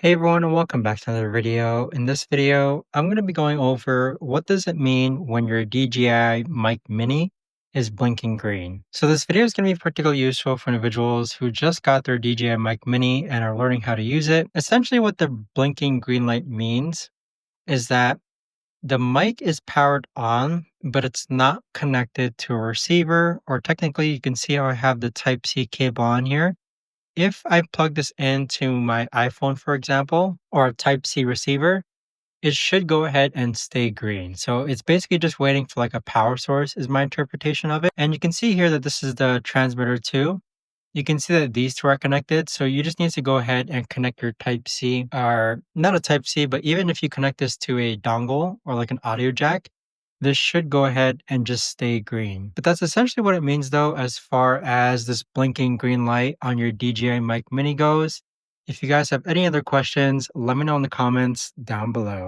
Hey everyone, and welcome back to another video. In this video, I'm going to be going over what does it mean when your DJI Mic Mini is blinking green. So this video is going to be particularly useful for individuals who just got their DJI Mic Mini and are learning how to use it. Essentially what the blinking green light means is that the mic is powered on, but it's not connected to a receiver, or technically you can see how I have the Type-C cable on here. If I plug this into my iPhone, for example, or a Type-C receiver, it should go ahead and stay green. So it's basically just waiting for like a power source is my interpretation of it. And you can see here that this is the transmitter too. You can see that these two are connected. So you just need to go ahead and connect your Type-C, or not a Type-C, but even if you connect this to a dongle or like an audio jack, this should go ahead and just stay green. But that's essentially what it means though, as far as this blinking green light on your DJI Mic Mini goes. If you guys have any other questions, let me know in the comments down below.